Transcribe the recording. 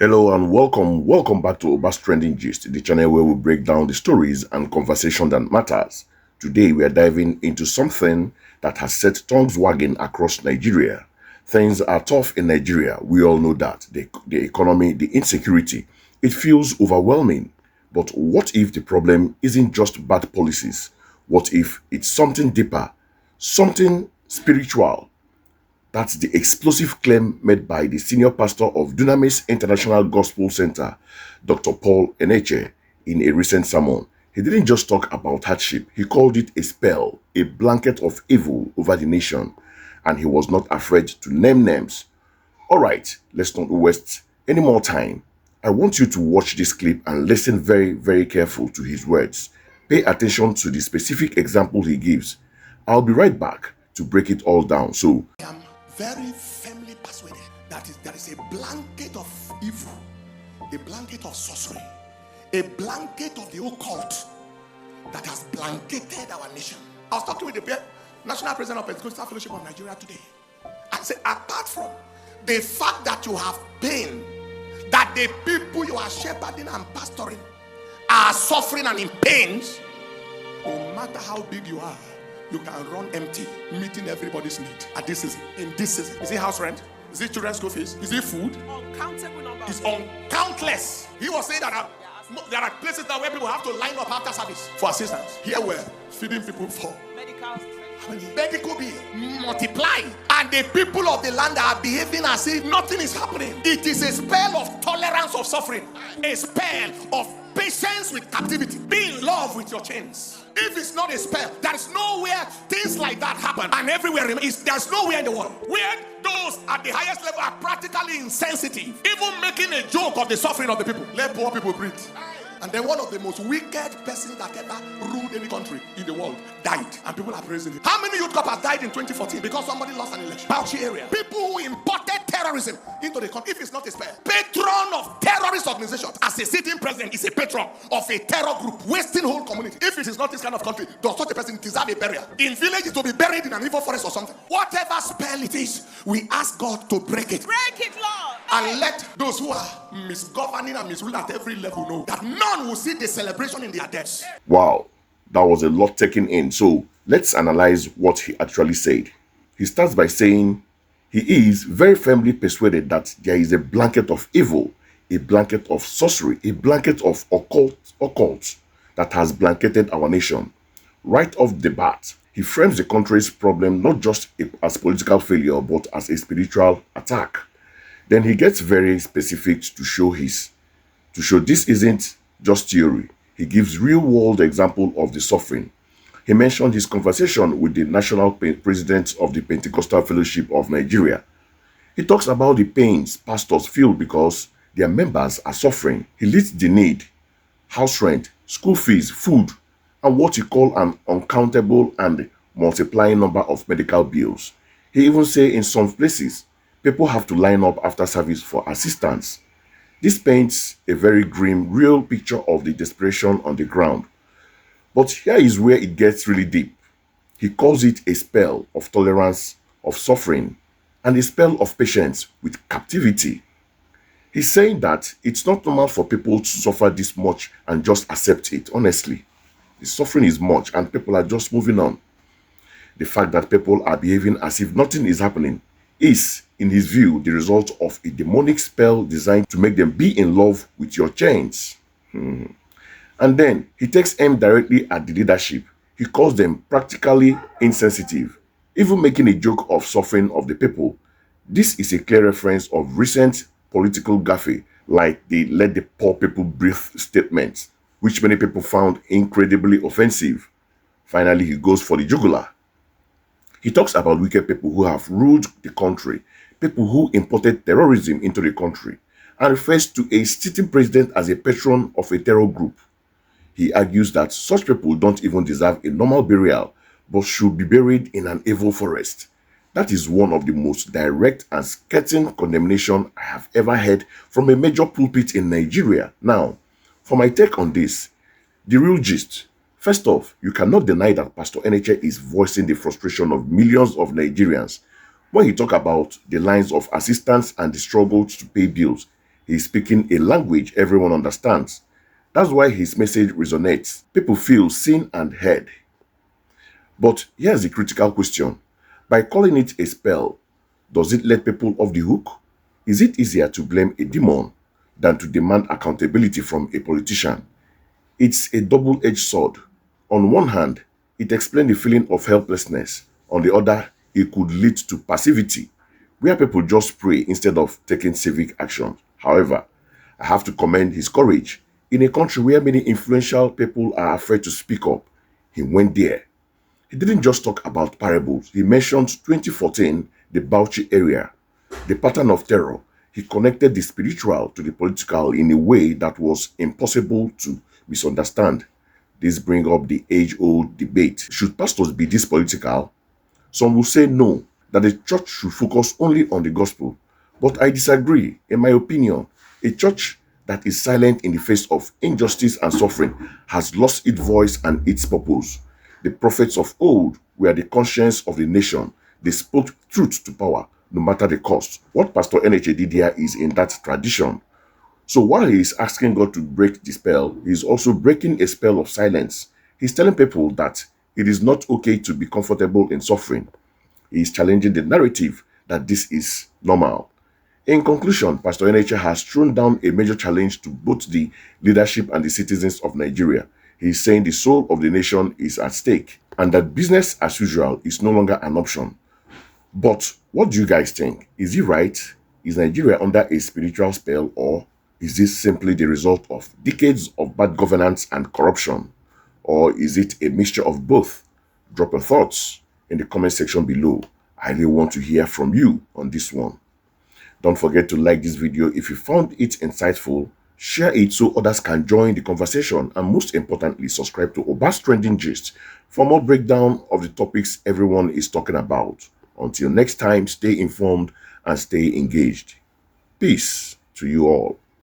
Hello and welcome back to Oba's Trending Gist, the channel where we break down the stories and conversation that matters. Today we are diving into something that has set tongues wagging across Nigeria. Things are tough in Nigeria, we all know that. The economy, the insecurity, it feels overwhelming. But what if the problem isn't just bad policies? What if it's something deeper, something spiritual? That's the explosive claim made by the senior pastor of Dunamis International Gospel Center, Dr. Paul Enenche, in a recent sermon. He didn't just talk about hardship, he called it a spell, a blanket of evil over the nation, and he was not afraid to name names. Alright, let's not waste any more time. I want you to watch this clip and listen very careful to his words. Pay attention to the specific example he gives. I'll be right back to break it all down. So, very firmly persuaded that there is a blanket of evil, a blanket of sorcery, a blanket of the occult that has blanketed our nation. I was talking with the National President of Pentecostal Fellowship of Nigeria today. I said, apart from the fact that you have pain, that the people you are shepherding and pastoring are suffering and in pains, no matter how big you are, you can run empty, meeting everybody's need at this season. In this season, is it house rent? Is it children's school fees? Is it food? Uncountable numbers. It's uncountless. He was saying that there are places now where people have to line up after service for assistance. Here we're feeding people for medical bill multiply, and the people of the land are behaving as if nothing is happening. It is a spell of tolerance of suffering, a spell of patience with captivity. Be in love with your chains. If it's not a spell, there is nowhere things like that happen, and everywhere there's nowhere in the world where those at the highest level are practically insensitive, even making a joke of the suffering of the people. Let poor people breathe. And then one of the most wicked persons that ever ruled any country in the world died, and people are praising him. How many youth couples died in 2014 because somebody lost an election? Bauchi area. People who imported terrorism into the country. If it's not a spell, patron of terrorist organizations as a sitting president is a patron of a terror group, wasting whole community. If it is not this kind of country, does such a person deserve a burial? In villages to be buried in an evil forest or something. Whatever spell it is, we ask God to break it. Break it, Lord. And let those who are misgoverning and misruling at every level know that none will see the celebration in their deaths. wow, that was a lot taken in. So let's analyze what he actually said. He starts by saying he is very firmly persuaded that there is a blanket of evil, a blanket of sorcery, a blanket of occult that has blanketed our nation. Right off the bat, he frames the country's problem not just as political failure, but as a spiritual attack. Then he gets very specific to show this isn't just theory. He gives real-world example of the suffering. He mentioned his conversation with the national president of the Pentecostal Fellowship of Nigeria. He talks about the pains pastors feel because their members are suffering. He lists the need, house rent, school fees, food, and what he call an uncountable and multiplying number of medical bills. He even say in some places, people have to line up after service for assistance. This paints a very grim, real picture of the desperation on the ground. But here is where it gets really deep. He calls it a spell of tolerance, of suffering, and a spell of patience with captivity. He's saying that it's not normal for people to suffer this much and just accept it, honestly. The suffering is much and people are just moving on. The fact that people are behaving as if nothing is happening is, in his view, the result of a demonic spell designed to make them be in love with your chains. And then he takes aim directly at the leadership. He calls them practically insensitive, even making a joke of suffering of the people. This is a clear reference of recent political gaffe, like the "let the poor people breathe" statements, which many people found incredibly offensive. Finally, he goes for the jugular. He talks about wicked people who have ruled the country, people who imported terrorism into the country, and refers to a sitting president as a patron of a terror group. He argues that such people don't even deserve a normal burial, but should be buried in an evil forest. That is one of the most direct and scathing condemnation I have ever heard from a major pulpit in Nigeria. Now, for my take on this, the real gist. First off, you cannot deny that Pastor Enenche is voicing the frustration of millions of Nigerians. When he talks about the lines of assistance and the struggle to pay bills, He's speaking a language everyone understands. That's why his message resonates. People feel seen and heard. But here's the critical question. By calling it a spell, does it let people off the hook? Is it easier to blame a demon than to demand accountability from a politician? It's a double-edged sword. On one hand, it explains the feeling of helplessness. On the other, it could lead to passivity, where people just pray instead of taking civic action. However, I have to commend his courage. In a country where many influential people are afraid to speak up, he went there. He didn't just talk about parables. He mentioned 2014, the Bauchi area, the pattern of terror. He connected the spiritual to the political in a way that was impossible to misunderstand. This brings up the age-old debate. Should pastors be this political? Some will say no, that the church should focus only on the gospel. But I disagree. In my opinion, a church that is silent in the face of injustice and suffering has lost its voice and its purpose. The prophets of old were the conscience of the nation. They spoke truth to power, no matter the cost. What Pastor Enenche did here is in that tradition. So while he is asking God to break the spell, he is also breaking a spell of silence. He's telling people that it is not okay to be comfortable in suffering. He is challenging the narrative that this is normal. In conclusion, Pastor Enenche has thrown down a major challenge to both the leadership and the citizens of Nigeria. He is saying the soul of the nation is at stake and that business as usual is no longer an option. But what do you guys think? Is he right? Is Nigeria under a spiritual spell, or is this simply the result of decades of bad governance and corruption? Or is it a mixture of both? Drop your thoughts in the comment section below. I really want to hear from you on this one. Don't forget to like this video if you found it insightful, share it so others can join the conversation, and most importantly, subscribe to Oba's Trending Gist for more breakdown of the topics everyone is talking about. Until next time, stay informed and stay engaged. Peace to you all.